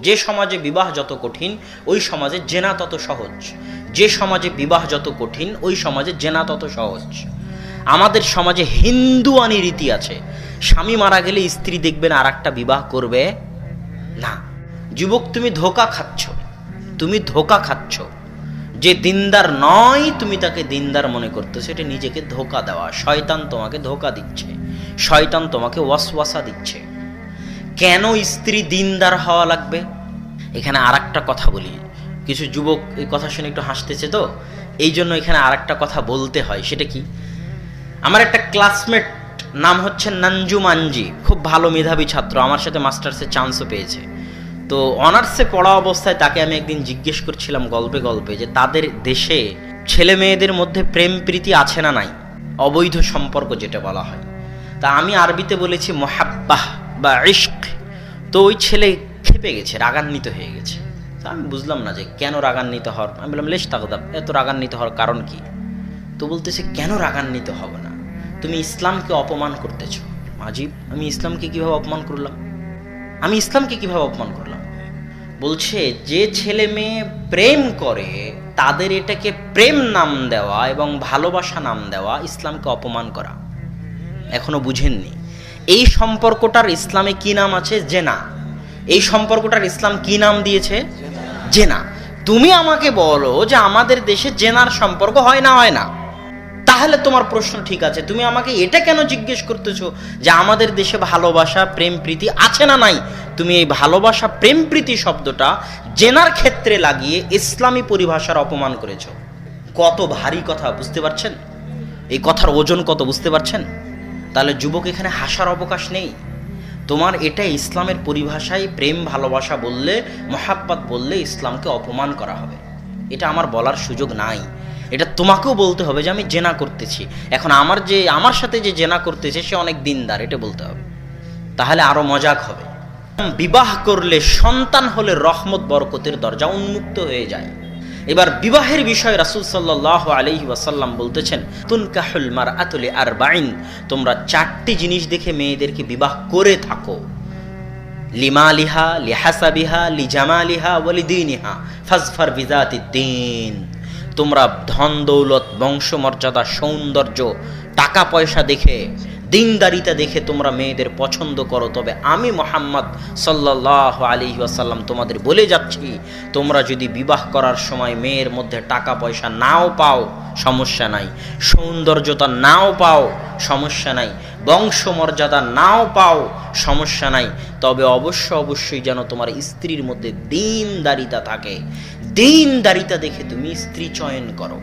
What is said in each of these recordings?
যে সমাজে বিবাহ যত কঠিন ওই সমাজে জেনা তত সহজ। যে সমাজে বিবাহ যত কঠিন ওই সমাজে জেনা তত সহজ। আমাদের সমাজে হিন্দুয়ানি রীতি আছে, স্বামী মারা গেলে স্ত্রী দেখবেন আর একটা বিবাহ করবে না। যুবক, তুমি ধোঁকা খাচ্ছ, তুমি ধোঁকা খাচ্ছ। যে দিনদার নয় তুমি তাকে দিনদার মনে করতেছো, এটা নিজেকে ধোঁকা দেওয়া। শয়তান তোমাকে ধোঁকা দিচ্ছে, শয়তান তোমাকে ওয়াসওয়াসা দিচ্ছে। কেন স্ত্রী দিনদার হওয়া লাগবে? এখানে আর একটা কথা বলি, কিছু যুবক এই কথা শুনে একটু হাসতেছে, তো এই জন্য এখানে আর একটা কথা বলতে হয়। সেটা কি? আমার একটা ক্লাসমেট, নাম হচ্ছে নানজু মানজি, খুব ভালো মেধাবী ছাত্র, আমার সাথে মাস্টার্সের চান্সও পেয়েছে। তো অনার্সে পড়া অবস্থায় তাকে আমি একদিন জিজ্ঞেস করছিলাম গল্পে গল্পে যে তাদের দেশে ছেলে মেয়েদের মধ্যে প্রেম প্রীতি আছে না নাই, অবৈধ সম্পর্ক যেটা বলা হয়। তা আমি আরবিতে বলেছি মোহাব্বাহ বা ইশক। তো ওই ছেলে খেপে গেছে, রাগান্বিত হয়ে গেছে। তা আমি বুঝলাম না যে কেন রাগান্বিত হওয়ার। আমি বললাম লেশ তাকদাব, এত রাগান্বিত হওয়ার কারণ কি? তো বলতেছে কেন রাগান্বিত হব না, তুমি ইসলামকে অপমান করতেছ। আজীব, আমি ইসলামকে কিভাবে অপমান করলাম? আমি ইসলামকে কিভাবে অপমান করলাম? বলছে যে ছেলে মেয়ে প্রেম করে তাদের এটাকে প্রেম নাম দেওয়া এবং ভালোবাসা নাম দেওয়া ইসলামকে অপমান করা। এখনো বুঝেননি? এই সম্পর্কটার ইসলামে কি নাম আছে? জেনা। এই সম্পর্কটার ইসলাম কি নাম দিয়েছে? জেনা। তুমি আমাকে বলো যে আমাদের দেশে জেনার সম্পর্ক হয় না, হয় না? তাহলে তোমার প্রশ্ন ঠিক আছে, তুমি আমাকে এটা কেন জিজ্ঞেস করতেছো যে আমাদের দেশে ভালোবাসা প্রেম প্রীতি আছে না নাই? তুমি এই ভালোবাসা প্রেম প্রীতি শব্দটা জেনার ক্ষেত্রে লাগিয়ে ইসলামী পরিভাষার অপমান করেছো। কত ভারী কথা, বুঝতে পারছেন? এই কথার ওজন কত, বুঝতে পারছেন? তাহলে যুবক, এখানে হাসার অবকাশ নেই। তোমার এটা ইসলামের পরিভাষায় প্রেম ভালোবাসা বললে, মহাব্বত বললে ইসলামকে অপমান করা হবে। এটা আমার বলার সুযোগ নাই। এটা তোমাকেও বলতে হবে যে আমি জেনা করতেছি। এখন আমার সাথে যে জেনা করতেছে সে অনেক দিনদার, এটা বলতে হবে। তাহলে আরো মজাক হবে। বিবাহ করলে, সন্তান হলে রহমত বরকতের দরজা উন্মুক্ত হয়ে যায়। এবার বিবাহের বিষয়ে রাসূল সাল্লাল্লাহু আলাইহি ওয়াসাল্লাম বলতেছেন, তুনকাহুল মারআতু লিআরবাইন, তোমরা 4টি জিনিস দেখে মেয়েদেরকে বিবাহ করে থাকো। লিমালিহা, লিহাসাবিহা, লিজামালিহা ওয়া লিদীনিহা ফাজফার বিযাতিদ্দীন। তোমরা ধন দৌলত, বংশমর্যাদা, সৌন্দর্য, টাকা পয়সা দেখে, দিনদারিতা দেখে তোমরা মেয়েদের পছন্দ করো। তবে আমি মুহাম্মদ সাল্লাল্লাহু আলাইহি ওয়াসাল্লাম তোমাদের বলে যাচ্ছি, তোমরা যদি বিবাহ করার সময় মেয়ের মধ্যে টাকা পয়সা নাও পাও সমস্যা নাই, সৌন্দর্যতা নাও পাও সমস্যা নাই, বংশমর্যাদা নাও পাও সমস্যা নাই, তবে অবশ্যই যেন তোমার স্ত্রীর মধ্যে দিনদারিতা থাকে। দিনদারিতা দেখে তুমি স্ত্রী চয়ন করো।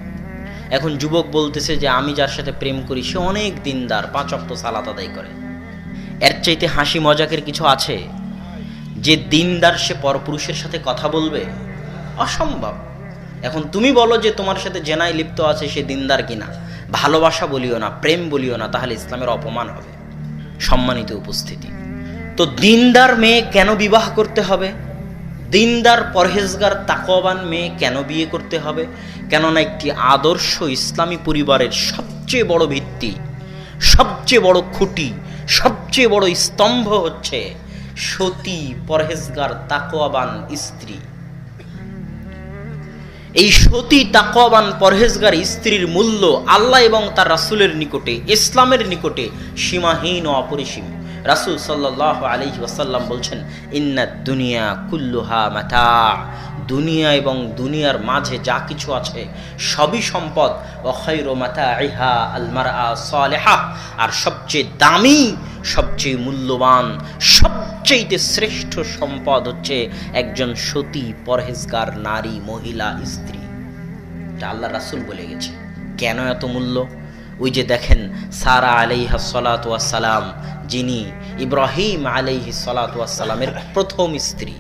এখন যুবক বলতেছে যে আমি যার সাথে প্রেম করি সে অনেক দিনদার, 5 ওয়াক্ত সালাত আদায় করে। এর চাইতে হাসি মজাকের কিছু আছে? যে দিনদার সে পরপুরুষের সাথে কথা বলবে? অসম্ভব। এখন তুমি বলো যে তোমার সাথে জেনায় লিপ্ত আছে সে দিনদার কিনা, ভালোবাসা বলিও না, প্রেম বলিও না, তাহলে ইসলামের অপমান হবে। সম্মানিত উপস্থিতি, তো দিনদার মেয়ে কেন বিবাহ করতে হবে? দিনদার পরহেজগার তাকওয়াবান মেয়ে কেন বিয়ে করতে হবে? কেননা একটি আদর্শ ইসলামী পরিবারের সবচেয়ে বড় ভিত্তি, সবচেয়ে বড় খুঁটি, সবচেয়ে বড় স্তম্ভ হচ্ছে সতী পরহেজগার তাকওয়াবান স্ত্রী। এই সতী তাকওয়াবান পরহেজগার স্ত্রীর মূল্য আল্লাহ এবং তার রাসূলের নিকটে, ইসলামের নিকটে সীমাহীন ও অপরিসীম। রাসূল সাল্লাল্লাহু আলাইহি ওয়াসাল্লাম বলছেন, ইন্নাদ দুনিয়া কুল্লুহা মাতা, দুনিয়া এবং দুনিয়ার মাঝে যা কিছু আছে সবই সম্পদ। ওয়া খায়রু মাতাইহা আল মারআ সালিহা, আর সবচেয়ে দামি, সবচেয়ে মূল্যবান, সবচেয়ে শ্রেষ্ঠ সম্পদ হচ্ছে একজন সতী পরহেজগার নারী, মহিলা, স্ত্রী। এটা আল্লাহ রাসূল বলে গেছে। কেন এত মূল্য? ওই যে দেখেন সারা আলাইহিস সালাতু ওয়াস সালাম, যিনি ইব্রাহিম আলাইহিস সালাতু ওয়াস সালামের প্রথম স্ত্রী।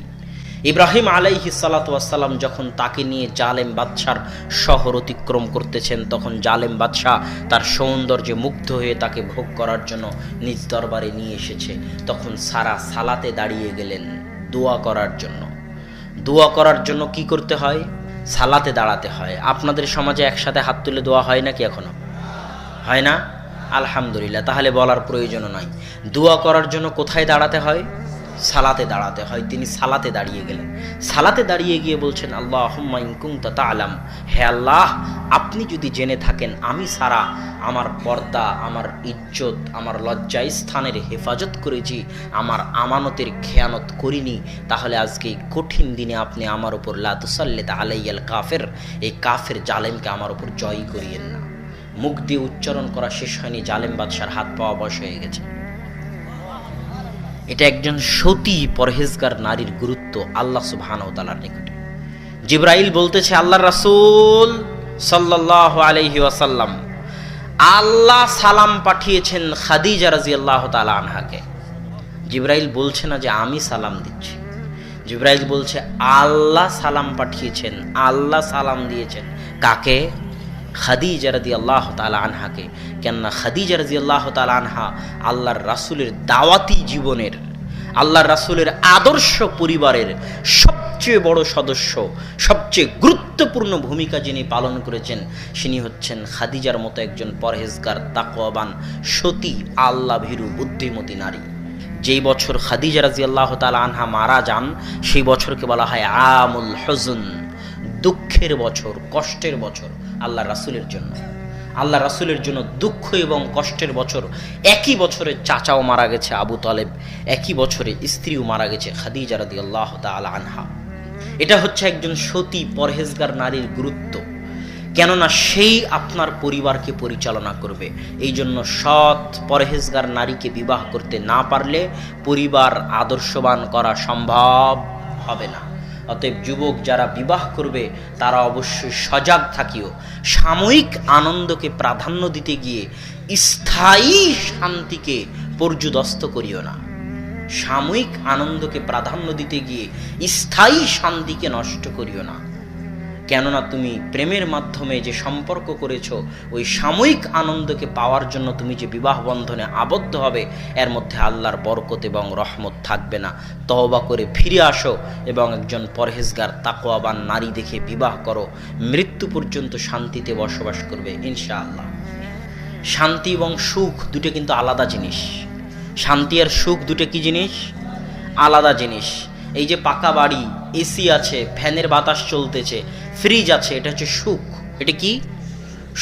ইব্রাহিম আলাইহিস সালাতু ওয়াস সালাম যখন তাকে নিয়ে জালেম বাদশার শহর অতিক্রম করতেছেন, তখন জালেম বাদশা তার সৌন্দর্যে মুগ্ধ হয়ে তাকে ভোগ করার জন্য নিজ দরবারে নিয়ে এসেছে। তখন সারা সালাতে দাঁড়িয়ে গেলেন দোয়া করার জন্য। দোয়া করার জন্য কি করতে হয়? সালাতে দাঁড়াতে হয়। আপনাদের সমাজে একসাথে হাত তুলে দোয়া হয় নাকি? এখনো হয় না? আলহামদুলিল্লাহ, তাহলে বলার প্রয়োজন নাই। দোয়া করার জন্য কোথায় দাঁড়াতে হয়? সালাতে দাঁড়াতে হয়, তিনি সালাতে দাঁড়িয়ে গেলেন। সালাতে দাঁড়িয়ে গিয়ে বলছেন, আল্লাহুম্মা ইন কুনতা তা'লাম, হে আল্লাহ, আপনি যদি জেনে থাকেন আমি সারা আমার পর্দা, আমার ইজ্জত, আমার লজ্জা স্থানের হেফাজত করেছি, আমার আমানতের খেয়ানত করিনি, তাহলে আজকে এই কঠিন দিনে আপনি আমার উপর লা তুসাল্লিত আলাইয়াল কাফের, এই কাফের জালেমকে আমার উপর জয় করিয়েন না। মুখ দিয়ে উচ্চারণ করা শেষ হয়নি, জালেম বাদশার হাত পাওয়া বশ হয়ে গেছে। এটা একজন সতী পরহেজগার নারীর গুরুত্ব আল্লাহ সুবহানাহু ওয়া তাআলার নিকটে। জিবরাইল বলতেছে, আল্লাহর রাসূল সাল্লাল্লাহু আলাইহি ওয়াসাল্লাম, আল্লাহ সালাম পাঠিয়েছেন খাদিজা রাদিয়াল্লাহু তাআলা আনহাকে। জিবরাইল বলছে না যে আমি সালাম দিচ্ছি, জিবরাইল বলছে আল্লাহ সালাম পাঠিয়েছেন, আল্লাহ সালাম দিয়েছেন। কাকে? খাদিজা রাদিয়াল্লাহু তাআলা আনহাকে। কেননা খাদিজা রাদিয়াল্লাহু তাআলা আনহা আল্লাহর রাসূলের দাওয়াতি জীবনের, আল্লাহর রাসূলের আদর্শ পরিবারের সবচেয়ে বড় সদস্য, সবচেয়ে গুরুত্বপূর্ণ ভূমিকা যিনি পালন করেছেন তিনি হচ্ছেন খাদিজার মতো একজন পরহেজগার, তাকওয়াবান, সতী, আল্লাহ ভীরু, বুদ্ধিমতী নারী। যেই বছর খাদিজা রাদিয়াল্লাহু তাআলা আনহা মারা যান সেই বছরকে বলা হয় আমুল হুজুন, দুঃখের বছর, কষ্টের বছর আল্লাহ রাসূলের জন্য। আল্লাহ রাসূলের জন্য দুঃখ এবং কষ্টের বছর। একই বছরে চাচাও মারা গেছে আবু তালেব, একই বছরে স্ত্রীও মারা গেছে খাদিজা রাদিয়াল্লাহু তাআলা আনহা। এটা হচ্ছে একজন সতী পরহেজগার নারীর গুরুত্ব, কেননা সেই আপনার পরিবারকে পরিচালনা করবে। এই জন্য সৎ পরহেজগার নারীকে বিবাহ করতে না পারলে পরিবার আদর্শবান করা সম্ভব হবে না। অতএব যুবক যারা বিবাহ করবে তারা অবশ্যই সজাগ থাকিও। সাময়িক আনন্দকে প্রাধান্য দিতে গিয়ে স্থায়ী শান্তিকে পর্যুদস্ত করিও না। সাময়িক আনন্দকে প্রাধান্য দিতে গিয়ে স্থায়ী শান্তিকে নষ্ট করিও না। কেননা তুমি প্রেমের মাধ্যমে যে সম্পর্ক করেছো, ওই সাময়িক আনন্দকে পাওয়ার জন্য তুমি যে বিবাহ বন্ধনে আবদ্ধ হবে, এর মধ্যে আল্লাহর বরকত এবং রহমত থাকবে না। তওবা করে ফিরে আসো এবং একজন পরহেজগার তাকওয়াবান নারী দেখে বিবাহ করো। মৃত্যু পর্যন্ত শান্তিতে বসবাস করবে ইনশাআল্লাহ। শান্তি এবং সুখ দুটো কিন্তু আলাদা জিনিস। শান্তি আর সুখ দুটো কি জিনিস? আলাদা জিনিস। এই যে পাকা বাড়ি, এসি আছে, ফ্যানের বাতাস চলতেছে, ফ্রিজ আছে, এটা হচ্ছে সুখ। এটা কি?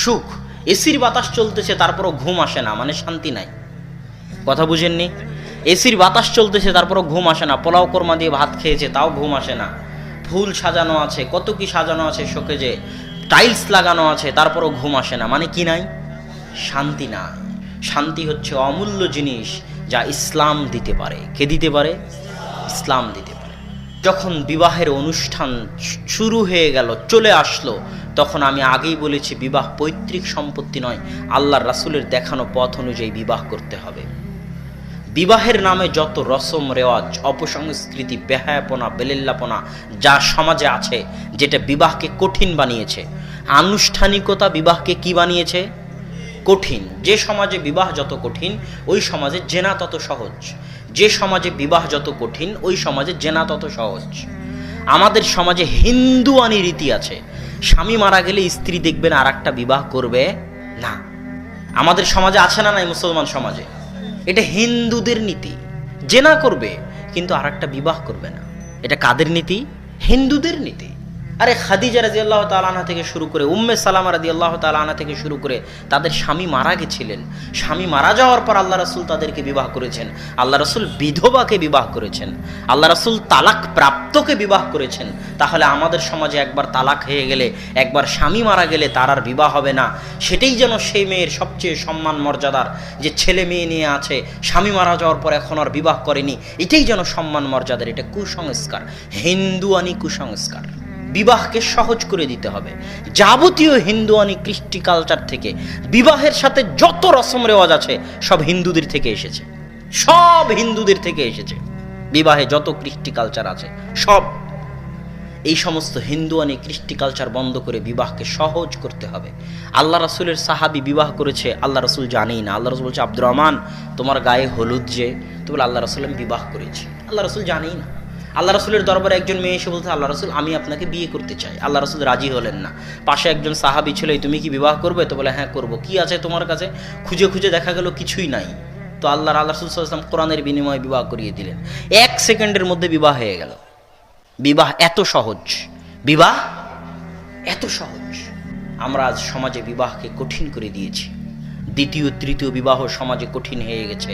সুখ। এসির বাতাস চলতেছে তারপরও ঘুম আসে না, মানে শান্তি নাই। কথা বুঝেননি? এসির বাতাস চলতেছে তারপরও ঘুম আসে না। পোলাও কোরমা দিয়ে ভাত খেয়েছে তাও ঘুম আসে না। ফুল সাজানো আছে, কত কি সাজানো আছে শোকেজে, টাইলস লাগানো আছে, তারপরও ঘুম আসে না, মানে কি নাই? শান্তি নাই। শান্তি হচ্ছে অমূল্য জিনিস যা ইসলাম দিতে পারে। কে দিতে পারে? ইসলাম দিতে পারে। যখন বিবাহের অনুষ্ঠান শুরু হয়ে গেল, চলে আসলো, তখন আমি আগেই বলেছি বিবাহ পৈতৃক সম্পত্তি নয়, আল্লাহর রাসূলের দেখানো পথ অনুযায়ী বিবাহ করতে হবে। বিবাহের নামে যত রসম রেওয়াজ, অপসংস্কৃতি, বেহায়াপনা, বেলেল্লাপনা যা সমাজে আছে, যেটা বিবাহকে কঠিন বানিয়েছে, আনুষ্ঠানিকতা বিবাহকে কি বানিয়েছে? কঠিন। যে সমাজে বিবাহ যত কঠিন ওই সমাজে জেনা তত সহজ। যে সমাজে বিবাহ যত কঠিন ওই সমাজে জেনা তত সহজ। আমাদের সমাজে হিন্দুয়ানি রীতি আছে, স্বামী মারা গেলে স্ত্রী দেখবেন আর একটা বিবাহ করবে না। আমাদের সমাজে আছে না নাই? মুসলমান সমাজে এটা হিন্দুদের নীতি। জেনা করবে কিন্তু আর একটা বিবাহ করবে না। এটা কাদের নীতি? হিন্দুদের নীতি। আরে খাদিজা রাদিয়াল্লাহু তাআলা আনহা থেকে শুরু করে উম্মে সালামা রাদিয়াল্লাহু তাআলা আনহা থেকে শুরু করে তাদের স্বামী মারা গেছিলেন। স্বামী মারা যাওয়ার পর আল্লাহ রাসূল তাদেরকে বিবাহ করেছেন। আল্লাহ রাসূল বিধবাকে বিবাহ করেছেন। আল্লাহ রাসূল তালাক প্রাপ্তকে বিবাহ করেছেন। তাহলে আমাদের সমাজে একবার তালাক হয়ে গেলে, একবার স্বামী মারা গেলে তার আর বিবাহ হবে না। সেটাই যেন সেই মেয়ের সবচেয়ে সম্মান মর্যাদার, যে ছেলে মেয়ে নিয়ে আছে, স্বামী মারা যাওয়ার পর এখন আর বিবাহ করেনি, এটাই যেন সম্মান মর্যাদার। এটা কুসংস্কার, হিন্দুয়ানি কুসংস্কার। বিবাহকে সহজ করে দিতে হবে। যাবতীয় হিন্দুয়ানি কৃষ্টি কালচার থেকে বিবাহের সাথে যত রসম রেওয়াজ আছে সব হিন্দুদের থেকে এসেছে, সব হিন্দুদের থেকে এসেছে। বিবাহে যত কৃষ্টি কালচার আছে সব, এই সমস্ত হিন্দুয়ানি কৃষ্টি কালচার বন্ধ করে বিবাহকে সহজ করতে হবে। আল্লাহ রাসূলের সাহাবী বিবাহ করেছে, আল্লাহ রাসূল জানেই না। আল্লাহ রাসূল বলছে, আব্দুর রহমান তোমার গায়ে হলুদ যে, তো বলে আল্লাহ রাসূল আমি বিবাহ করেছি। আল্লাহ রাসূল জানেই না। আল্লাহ রাসূলের দরবারে একজন মেয়ে এসে বলতে, আল্লাহ রাসূল আমি আপনাকে বিয়ে করতে চাই। আল্লাহ রাসূল রাজি হলেন না। পাশে একজন সাহাবী ছিল, তুমি কি বিবাহ করবে? তো বলে হ্যাঁ করব। কি আছে তোমার কাছে? খুঁজে খুঁজে দেখা গেল কিছুই নাই। তো আল্লাহ রাসূল সাল্লাল্লাহু আলাইহি ওয়াসাল্লাম কোরআনের বিনিময়ে বিবাহ করিয়ে দিলেন। 1 সেকেন্ডের মধ্যে বিবাহ হয়ে গেল। বিবাহ এত সহজ, বিবাহ এত সহজ। আমরা আজ সমাজে বিবাহকে কঠিন করে দিয়েছি। দ্বিতীয় তৃতীয় বিবাহ সমাজে কঠিন হয়ে গেছে।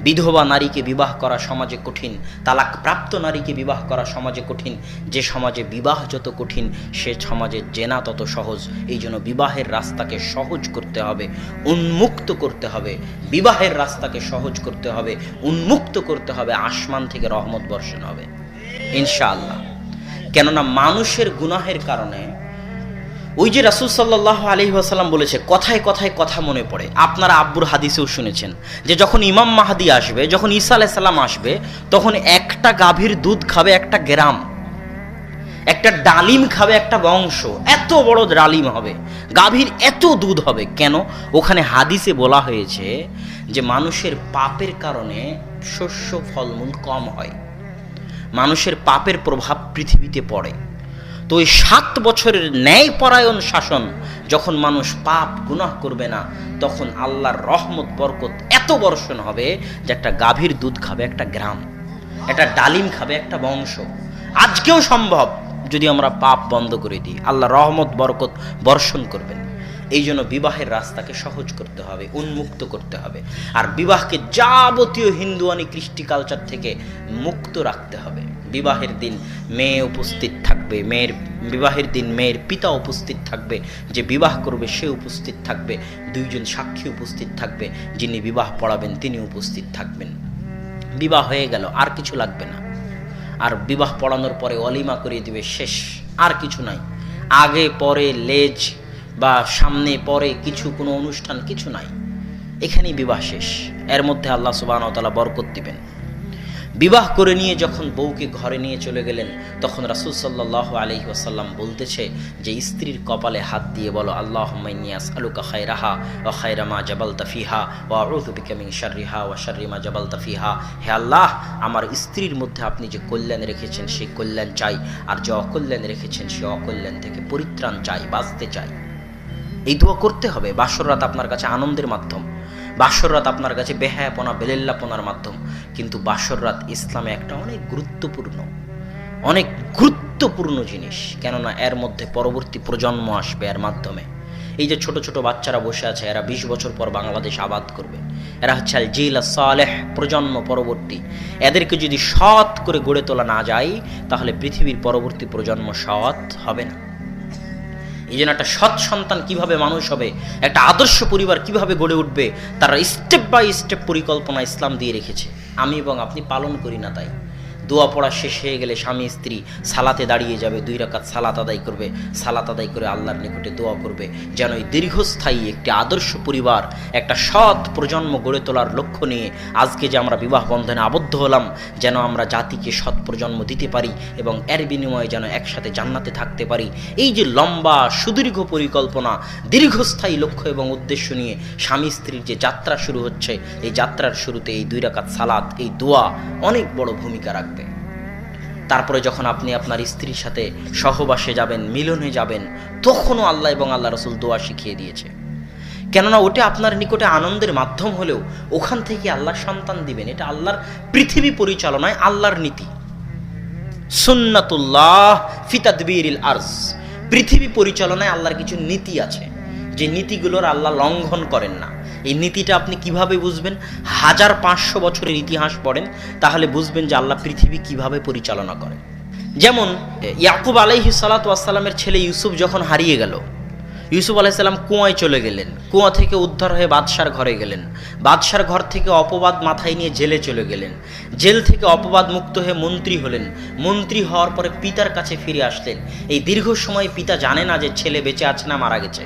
বিধবা নারীকে বিবাহ করা সমাজে কঠিন, তালাক প্রাপ্ত নারীকে বিবাহ করা সমাজে কঠিন। যে সমাজে বিবাহ যত কঠিন, সে সমাজে জেনা তত সহজ। এই জন্য বিবাহের রাস্তাকে সহজ করতে হবে, উন্মুক্ত করতে হবে। বিবাহের রাস্তাকে সহজ করতে হবে, উন্মুক্ত করতে হবে। আসমান থেকে রহমত বর্ষণ হবে ইনশাআল্লাহ। কেননা মানুষের গুনাহের কারণে, ওই যে রাসূল সাল্লাল্লাহু আলাইহি ওয়াসাল্লাম বলেছে, কথায় কথায় কথা মনে পড়ে। আপনারা আব্বুর হাদিসেও শুনেছেন যে যখন ইমাম মাহদি আসবে, যখন ঈসা আলাইহিস সালাম আসবে, তখন একটা গাভীর দুধ খাবে 1 গ্রাম, একটা ডালিম খাবে 1 বংশ। এত বড় ডালিম হবে, গাভীর এত দুধ হবে। কেন? ওখানে হাদিসে বলা হয়েছে যে মানুষের পাপের কারণে শস্য ফলমূল কম হয়, মানুষের পাপের প্রভাব পৃথিবীতে পড়ে। তো ওই 7 বছরের ন্যায়পরায়ণ শাসন, যখন মানুষ পাপ গুনাহ করবে না, তখন আল্লাহর রহমত বরকত এত বর্ষণ হবে যে একটা গাভীর দুধ খাবে 1 গ্রাম, একটা ডালিম খাবে 1 বংশ। আজকেও সম্ভব যদি আমরা পাপ বন্ধ করে দিই, আল্লাহ রহমত বরকত বর্ষণ করবেন। এই জন্য বিবাহের রাস্তাকে সহজ করতে হবে, উন্মুক্ত করতে হবে। আর বিবাহকে যাবতীয় হিন্দুয়ানি কৃষ্টি কালচার থেকে মুক্ত রাখতে হবে। বিবাহের দিন মেয়ে উপস্থিত থাকবে, বিবাহের দিন মেয়ের পিতা উপস্থিত থাকবে, যে বিবাহ করবে সে উপস্থিত থাকবে, 2 জন সাক্ষী উপস্থিত থাকবে, যিনি বিবাহ পড়াবেন তিনি উপস্থিত থাকবেন। বিবাহ হয়ে গেল, আর কিছু লাগবে না। আর বিবাহ পড়ানোর পরে অলিমা করিয়ে দিবে, শেষ, আর কিছু নাই। আগে পরে লেজ বা সামনে পরে কিছু কোনো অনুষ্ঠান কিছু নাই, এখানেই বিবাহ শেষ। এর মধ্যে আল্লাহ সুবহানাহু ওয়া তাআলা বরকত দিবেন। বিবাহ করে নিয়ে যখন বউকে ঘরে নিয়ে চলে গেলেন, তখন রাসূল সাল্লাল্লাহু আলাইহি ওয়াসাল্লাম বলতেছে যে স্ত্রীর কপালে হাত দিয়ে বলো, আল্লাহুম্মা ইন্নী আসআলুকা খায়রাহা ওয়া খায়রা মা জাবালতা ফিহা ওয়া আউযু বিকা মিন শাররিহা ওয়া শাররি মা জাবালতা ফিহা। হে আল্লাহ, আমার স্ত্রীর মধ্যে আপনি যে কল্যাণ রেখেছেন সেই কল্যাণ চাই, আর যে অকল্যাণ রেখেছেন সেই অকল্যাণ থেকে পরিত্রাণ চাই, বাঁচতে চাই। এই দোয়া করতে হবে। বাসর রাত আপনার কাছে আনন্দের মাধ্যম, বাসর রাত আপনার কাছে বেহায়াপনা বেলেল্লাপনার মাধ্যম, কিন্তু বাসর রাত ইসলামে একটা অনেক গুরুত্বপূর্ণ জিনিস। কেননা এর মধ্যে পরবর্তী প্রজন্ম আসবে এর মাধ্যমে। এই যে ছোট ছোট বাচ্চারা বসে আছে, এরা 20 বছর পর বাংলাদেশ আবাদ করবে। এরা হচ্ছে আল জিল সালেহ, প্রজন্ম পরবর্তী। এদেরকে যদি সৎ করে গড়ে তোলা না যায়, তাহলে পৃথিবীর পরবর্তী প্রজন্ম সৎ হবে না। এই জন্য একটা সৎ সন্তান কিভাবে মানুষ হবে, একটা আদর্শ পরিবার কিভাবে গড়ে উঠবে, তারা স্টেপ বাই স্টেপ পরিকল্পনা ইসলাম দিয়ে রেখেছে। আমি এবং আপনি পালন করি না। তাই দোয়া পড়া শেষ হয়ে গেলে স্বামী স্ত্রী সালাতে দাঁড়িয়ে যাবে, 2 রাকাত সালাত আদায় করবে, সালাত আদায় করে আল্লাহর নিকটে দোয়া করবে যেন এই দীর্ঘস্থায়ী একটি আদর্শ পরিবার, একটা সৎ প্রজন্ম গড়ে তোলার লক্ষ্য নিয়ে আজকে যে আমরা বিবাহ বন্ধনে আবদ্ধ হলাম, যেন আমরা জাতিকে সৎ প্রজন্ম দিতে পারি এবং এর বিনিময়ে যেন একসাথে জান্নাতে থাকতে পারি। এই যে লম্বা সুদীর্ঘ পরিকল্পনা, দীর্ঘস্থায়ী লক্ষ্য এবং উদ্দেশ্য নিয়ে স্বামী স্ত্রীর যে যাত্রা শুরু হচ্ছে, এই যাত্রার শুরুতে এই 2 রাকাত সালাত, এই দোয়া অনেক বড় ভূমিকা রাখবে। তারপরে যখন আপনি আপনার স্ত্রীর সাথে সহবাসে যাবেন, মিলনে যাবেন, তখনও আল্লাহ এবং আল্লাহ রাসূল দোয়া শিখিয়ে দিয়েছে। কেননা ওটা আপনার নিকটে আনন্দের মাধ্যম হলেও ওখান থেকে আল্লাহ সন্তান দিবেন। এটা আল্লাহর পৃথিবী পরিচালনায় আল্লাহর নীতি, সুন্নাতুল্লাহ ফি তাদবীরিল আরজ। পৃথিবী পরিচালনায় আল্লাহর কিছু নীতি আছে, যে নীতিগুলোর আল্লাহ লঙ্ঘন করেন না। এই নীতিটা আপনি কিভাবে বুঝবেন? 1500 বছরের ইতিহাস পড়েন, তাহলে বুঝবেন যে আল্লাহ পৃথিবী কিভাবে পরিচালনা করেন। যেমন ইয়াকুব আলাইহিস সালাতু ওয়াস সালামের ছেলে ইউসুফ যখন হারিয়ে গেল, ইউসুফ আলাইহিস সালাম কুয়ায় চলে গেলেন, কুয়া থেকে উদ্ধার হয়ে বাদশার ঘরে গেলেন, বাদশার ঘর থেকে অপবাদ মাথায় নিয়ে জেলে চলে গেলেন, জেল থেকে অপবাদ মুক্ত হয়ে মন্ত্রী হলেন, মন্ত্রী হওয়ার পরে পিতার কাছে ফিরে আসলেন। এই দীর্ঘ সময় পিতা জানে না যে ছেলে বেঁচে আছে না মারা গেছে।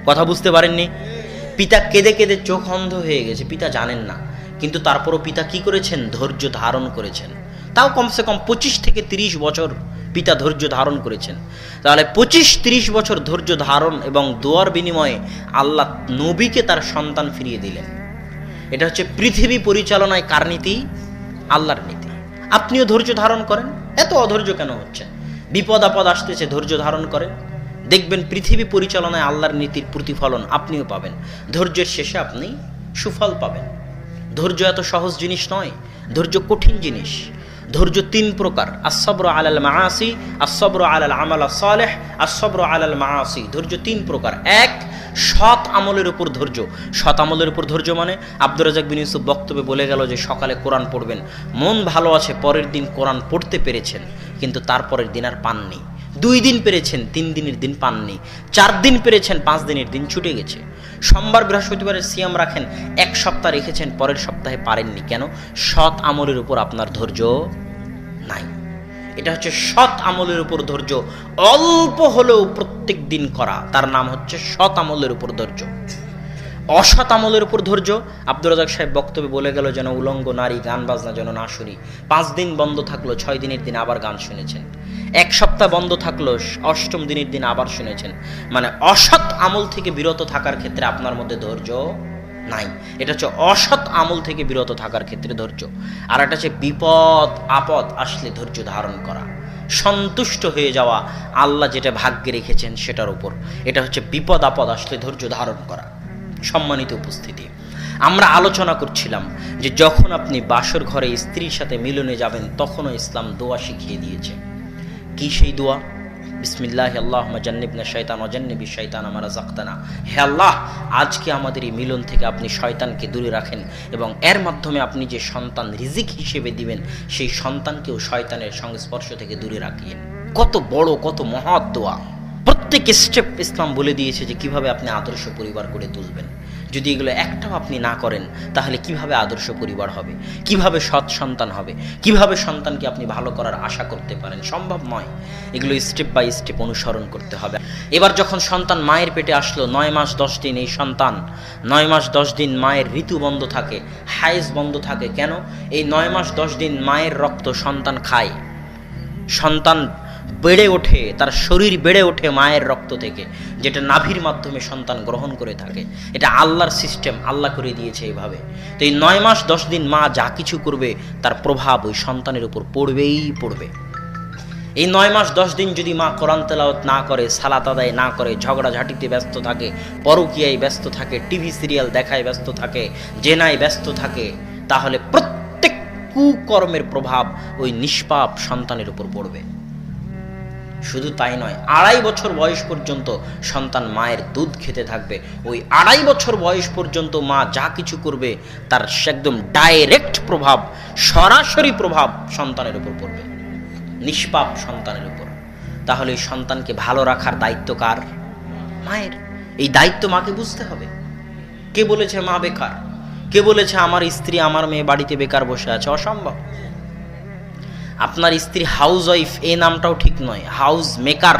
কথা বুঝতে পারেননি? পিতা কেঁদে কেঁদে চোখ অন্ধ হয়ে গেছে, পিতা জানেন না। কিন্তু তারপরও পিতা কি করেছেন? ধৈর্য ধারণ করেছেন। তাও কমসে কম 25 থেকে 30 বছর পিতা ধৈর্য ধারণ করেছেন। তাহলে 25-30 বছর ধৈর্য ধারণ এবং দোয়ার বিনিময়ে আল্লাহ নবীকে তার সন্তান ফিরিয়ে দিলেন। এটা হচ্ছে পৃথিবী পরিচালনায় কার নীতি? আল্লাহর নীতি। আপনিও ধৈর্য ধারণ করেন। এত অধৈর্য কেন হচ্ছে? বিপদ আপদ আসতেছে, ধৈর্য ধারণ করেন, দেখবেন পৃথিবী পরিচালনায় আল্লাহর নীতির প্রতিফলন আপনিও পাবেন। ধৈর্যের শেষে আপনি সুফল পাবেন। ধৈর্য এত সহজ জিনিস নয়, ধৈর্য কঠিন জিনিস। ধৈর্য 3 প্রকার: আস-সাবরু আলাল মাআসি, আস-সাবরু আলাল আমাল সালেহ, আস-সাবরু আলাল মাআসি। ধৈর্য 3 প্রকার। 1, সৎ আমলের উপর ধৈর্য। সৎ আমলের উপর ধৈর্য মানে আব্দুর রাজ্জাক বিন ইউসুফ বক্তব্যে বলে গেল যে সকালে কোরআন পড়বেন, মন ভালো আছে, পরের দিন কোরআন পড়তে পেরেছেন, কিন্তু তারপরের দিন আর পাননি। 2 দিন পেরেছেন, 3 দিনের দিন পাননি। 4 দিন পেরেছেন, 5 দিনের দিন ছুটে গেছে। সোমবার বৃহস্পতিবারের সিয়াম রাখেন, 1 সপ্তাহ রেখেছেন, পরের সপ্তাহে পারেননি। কেন? সৎ আমলের উপর আপনার ধৈর্য নাই। এটা হচ্ছে সৎ আমলের উপর ধৈর্য, অল্প হলেও প্রত্যেক দিন করা, তার নাম হচ্ছে সৎ আমলের উপর ধৈর্য। অসৎ আমলের উপর ধৈর্য, আব্দুর রাজ্জাক সাহেব বক্তব্যে বলে গেল যেন উলঙ্গ নারী গান বাজনা যেন না শুনি। 5 দিন বন্ধ থাকলো, 6 দিনের দিন আবার গান শুনেছেন। 1 সপ্তাহ বন্ধ থাকলো, 8ম দিনের দিন আবার শুনেছেন। মানে অসৎ আমল থেকে বিরত থাকার ক্ষেত্রে আপনার মধ্যে ধৈর্য নাই। এটা হচ্ছে অসৎ আমল থেকে বিরত থাকার ক্ষেত্রে ধৈর্য। আর এটা হচ্ছে বিপদ আপদ আসলে ধৈর্য ধারণ করা, সন্তুষ্ট হয়ে যাওয়া আল্লাহ যেটা ভাগ্যে রেখেছেন সেটার উপর। এটা হচ্ছে বিপদ আপদ আসলে ধৈর্য ধারণ করা। সম্মানিত উপস্থিতি, আমরা আলোচনা করছিলাম যে যখন আপনি বাসর ঘরে স্ত্রীর সাথে মিলনে যাবেন তখনও ইসলাম দোয়া শিখিয়ে দিয়েছে। কি সেই দোয়া? বিসমিল্লাহি আল্লাহুম্মা জান্নিবনা শাইতান ওয়া জান্নিবিশ শাইতানা মা রাযাকতানা। হে আল্লাহ, আজকে আমাদের এই মিলন থেকে আপনি শয়তানকে দূরে রাখেন এবং এর মাধ্যমে আপনি যে সন্তান রিজিক হিসেবে দিবেন সেই সন্তানকেও শয়তানের সংস্পর্শ থেকে দূরে রাখিয়েন। কত বড়, কত মহৎ দোয়া! প্রত্যেক স্টেপ ইসলাম বলে দিয়েছে যে কিভাবে আপনি আদর্শ পরিবার গড়ে তুলবেন। যদি এগুলো একটাও আপনি না করেন তাহলে কিভাবে আদর্শ পরিবার হবে, কিভাবে সৎ সন্তান হবে, কিভাবে সন্তানকে আপনি ভালো করার আশা করতে পারেন? সম্ভব নয়। এগুলো স্টেপ বাই স্টেপ অনুসরণ করতে হবে। এবার যখন সন্তান মায়ের পেটে আসলো, 9 মাস 10 দিন এই সন্তান, 9 মাস 10 দিন মায়ের ঋতু বন্ধ থাকে, হাইজ বন্ধ থাকে। কেন? এই 9 মাস 10 দিন মায়ের রক্ত সন্তান খায়, সন্তান বেড়ে ওঠে, তার শরীর বেড়ে ওঠে মায়ের রক্ত থেকে, যেটা নাভির মাধ্যমে সন্তান গ্রহণ করে থাকে। এটা আল্লাহর সিস্টেম, আল্লাহ করে দিয়েছে এইভাবে। তো এই 9 মাস 10 দিন মা যা কিছু করবে তার প্রভাব ওই সন্তানের উপর পড়বেই পড়বে। এই 9 মাস 10 দিন যদি মা কোরআন তেলাওয়াত না করে, সালাত আদায় না করে, ঝগড়াঝাটিতে ব্যস্ত থাকে, পরকীয়ায় ব্যস্ত থাকে, টিভি সিরিয়াল দেখায় ব্যস্ত থাকে, জেনায় ব্যস্ত থাকে, তাহলে প্রত্যেক কুকর্মের প্রভাব ওই নিষ্পাপ সন্তানের উপর পড়বে। শুধু তাই নয়, 2.5 বছর বয়স পর্যন্ত সন্তান মায়ের দুধ খেতে থাকবে। ওই 2.5 বছর বয়স পর্যন্ত মা যা কিছু করবে তার একদম ডাইরেক্ট প্রভাব, সরাসরি প্রভাব সন্তানের উপর পড়বে, নিষ্পাপ সন্তানের উপর। তাহলে এই সন্তানকে ভালো রাখার দায়িত্ব কার? মায়ের। এই দায়িত্ব মাকে বুঝতে হবে। কে বলেছে মা বেকার? কে বলেছে আমার স্ত্রী, আমার মেয়ে বাড়িতে বেকার বসে আছে? অসম্ভব। আপনার স্ত্রী হাউস ওয়াইফ এই নামটাও ঠিক নয়, হাউস মেকার।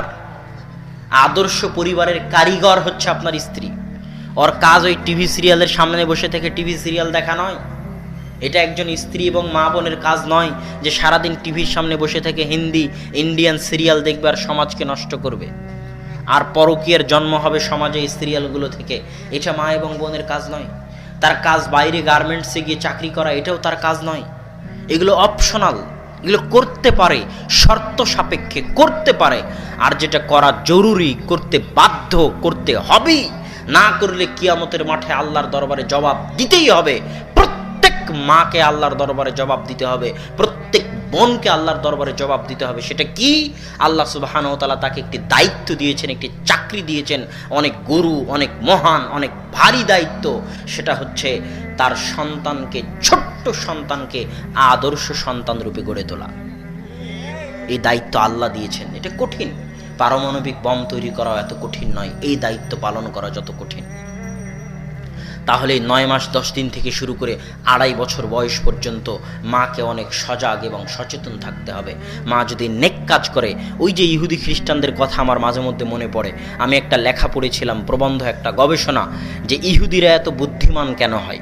আদর্শ পরিবারের কারিগর হচ্ছে আপনার স্ত্রী। ওর কাজ ওই টিভি সিরিয়ালের সামনে বসে থেকে টিভি সিরিয়াল দেখা নয়। এটা একজন স্ত্রী এবং মা বোনের কাজ নয় যে সারাদিন টিভির সামনে বসে থেকে হিন্দি ইন্ডিয়ান সিরিয়াল দেখবে আর সমাজকে নষ্ট করবে, আর পরকীয়ার জন্ম হবে সমাজে এই সিরিয়ালগুলো থেকে। এটা মা এবং বোনের কাজ নয়। তার কাজ বাইরে গার্মেন্টসে গিয়ে চাকরি করা, এটাও তার কাজ নয়। এগুলো অপশনাল, এগুলো করতে পারে, শর্ত সাপেক্ষে করতে পারে। আর যেটা করা জরুরি, করতে বাধ্য, করতে হবেই, না করলে কিয়ামতের মাঠে আল্লাহর দরবারে জবাব দিতেই হবে। প্রত্যেক মাকে আল্লাহর দরবারে জবাব দিতে হবে, প্রত্যেক বোনকে আল্লাহর দরবারে জবাব দিতে হবে। সেটা কি? আল্লাহ সুবহানাহু ওয়া তাআলা তাকে একটি দায়িত্ব দিয়েছেন, একটি চাকরি দিয়েছেন, অনেক গুরু, অনেক মহান, অনেক ভারী দায়িত্ব। সেটা হচ্ছে তার সন্তানকে, ছোট্ট সন্তানকে আদর্শ সন্তান রূপে গড়ে তোলা। এই দায়িত্ব আল্লাহ দিয়েছেন। এটা কঠিন। পারমাণবিক বম তৈরি করা এত কঠিন নয়, এই দায়িত্ব পালন করা যত কঠিন। তাহলে 9 মাস 10 দিন থেকে শুরু করে 2.5 বছর বয়স পর্যন্ত মাকে অনেক সজাগ এবং সচেতন থাকতে হবে। মা যদি নেক কাজ করে, ওই যে ইহুদি খ্রিস্টানদের কথা আমার মাঝে মধ্যে মনে পড়ে। আমি একটা লেখা পড়েছিলাম, প্রবন্ধ, একটা গবেষণা, যে ইহুদিরা এত বুদ্ধিমান কেন হয়।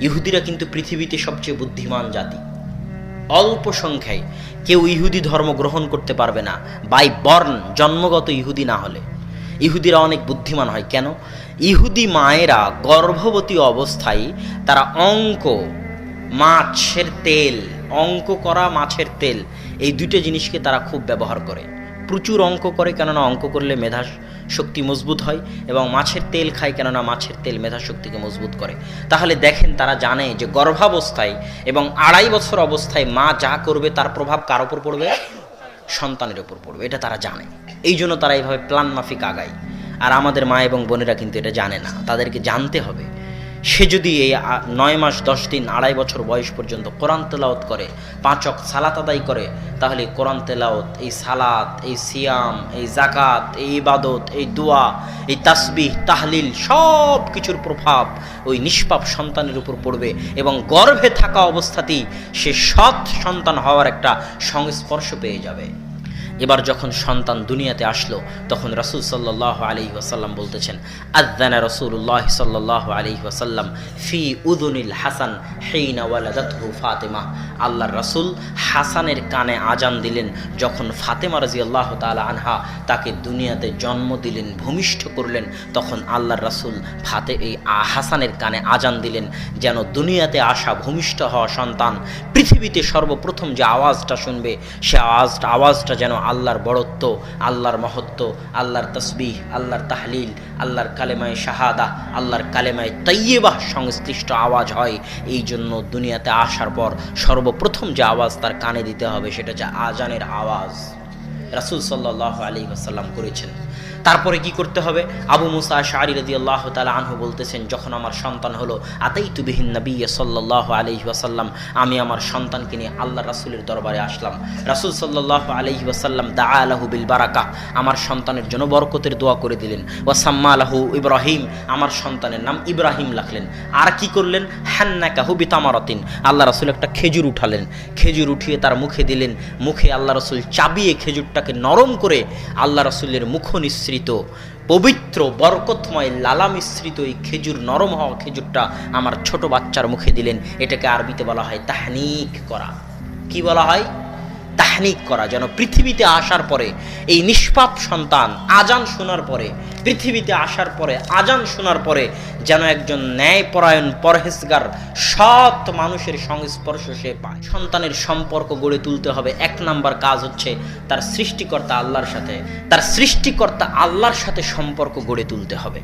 ইহুদিরা কিন্তু পৃথিবীতে সবচেয়ে বুদ্ধিমান জাতি। অল্প সংখ্যায় কেউ ইহুদি ধর্ম গ্রহণ করতে পারবে না বাই বর্ন, জন্মগত ইহুদি না হলে। ইহুদিরা অনেক বুদ্ধিমান হয় কেন? ইহুদি মায়েরা গর্ভবতী অবস্থায় তারা মাছের তেল, অঙ্ক করা মাছের তেল, এই দুটো জিনিসকে তারা খুব ব্যবহার করে। প্রচুর অঙ্ক করে, কেননা অঙ্ক করলে মেধা শক্তি মজবুত হয়, এবং মাছের তেল খায়, কেননা মাছের তেল মেধা শক্তিকে মজবুত করে। তাহলে দেখেন, তারা জানে যে গর্ভাবস্থায় এবং 2.5 বছর অবস্থায় মা যা করবে তার প্রভাব কার ওপর পড়বে? সন্তানের ওপর পড়বে। এটা তারা জানে, এই জন্য তারা এইভাবে প্ল্যান মাফিক আগায়। আর আমাদের মা এবং বোনেরা কিন্তু এটা জানে না, তাদেরকে জানতে হবে। সে যদি এই 9 মাস 10 দিন 2.5 বছর বয়স পর্যন্ত কোরআন তেলাওয়াত করে, 5 ওয়াক্ত সালাত আদায় করে, তাহলে কোরআন তেলাওয়াত, এই সালাত, এই সিয়াম, এই জাকাত, এই ইবাদত, এই দোয়া, এই তাসবিহ, তাহলিল, সব কিছুর প্রভাব ওই নিষ্পাপ সন্তানের উপর পড়বে, এবং গর্ভে থাকা অবস্থাতেই সে সৎ সন্তান হওয়ার একটা সংস্পর্শ পেয়ে যাবে। এবার যখন সন্তান দুনিয়াতে আসলো, তখন রাসূল সাল্লাল্লাহু আলাইহি ওয়াসাল্লাম বলতেছেন, আযানা রাসূলুল্লাহ সাল্লাল্লাহু আলাইহি ওয়াসাল্লাম ফি উযুনিল হাসান হিনা ওয়ালাদাতহু ফাতিমা। আল্লাহর রাসূল হাসানের কানে আজান দিলেন যখন ফাতেমা রাদিয়াল্লাহু তাআলা আনহা তাকে দুনিয়াতে জন্ম দিলেন, ভূমিষ্ঠ করলেন। তখন আল্লাহর রাসূল এই হাসানের কানে আজান দিলেন, যেন দুনিয়াতে আসা ভূমিষ্ঠ হওয়া সন্তান পৃথিবীতে সর্বপ্রথম যে আওয়াজটা শুনবে, সে আওয়াজটা যেন আল্লাহর বড়ত্ব, আল্লাহর মহত্ব, আল্লাহর তসবিহ, আল্লাহর তাহলিল, আল্লাহর কালেমায়ে শাহাদা, আল্লাহর কালেমায়ে তাইয়্যিবাহ সংশ্লিষ্ট আওয়াজ হয়। এই জন্য দুনিয়াতে আসার পর সর্বপ্রথম যে আওয়াজ তার কানে দিতে হবে সেটা হচ্ছে আজানের আওয়াজ। রাসূল সাল্লাল্লাহু আলাইহি ওয়াসাল্লাম করেছেন। তারপরে কি করতে হবে? আবু মুসা আশআরী রাদিয়াল্লাহু তাআলা আনহু বলতেছেন, যখন আমার সন্তান হলো, আতাইতু বিহিন নবী সাল্লাল্লাহু আলাইহি ওয়াসাল্লাম, আমি আমার সন্তানকে নিয়ে আল্লাহ রাসূলের দরবারে আসলাম। রাসূল সাল্লাল্লাহু আলাইহি ওয়াসাল্লাম দাআ লাহু বিল বারাকা, আমার সন্তানের জন্য বরকতের দোয়া করে দিলেন। ওয়া সাম্মা লাহু ইব্রাহিম, আমার সন্তানের নাম ইব্রাহিম রাখলেন। আর কি করলেন? হান্নাকাহু বিতামারাতিন, আল্লাহ রাসূল একটা খেজুর উঠালেন, খেজুর উঠিয়ে তার মুখে দিলেন। মুখে আল্লাহ রাসূল চাবিয়ে খেজুরটাকে নরম করে আল্লাহ রাসূলের মুখ নিঃসৃত পবিত্র বরকতময় লালা মিশ্রিত এই খেজুর, নরম হওয়া খেজুরটা আমার ছোট বাচ্চার মুখে দিলেন। এটাকে আরবিতে বলা হয় তাহনিক করা। কি বলা হয়? তাহনিক করা। যেন পৃথিবীতে আসার পরে এই নিষ্পাপ সন্তান আজান শোনার পরে, পৃথিবীতে আসার পরে আজান শোনার পরে যেন একজন ন্যায়পরায়ণ, পরহেজগার, সৎ মানুষের সংস্পর্শ সে পায়। সন্তানের সম্পর্ক গড়ে তুলতে হবে। 1 নাম্বার কাজ হচ্ছে তার সৃষ্টিকর্তা আল্লাহর সাথে সম্পর্ক গড়ে তুলতে হবে।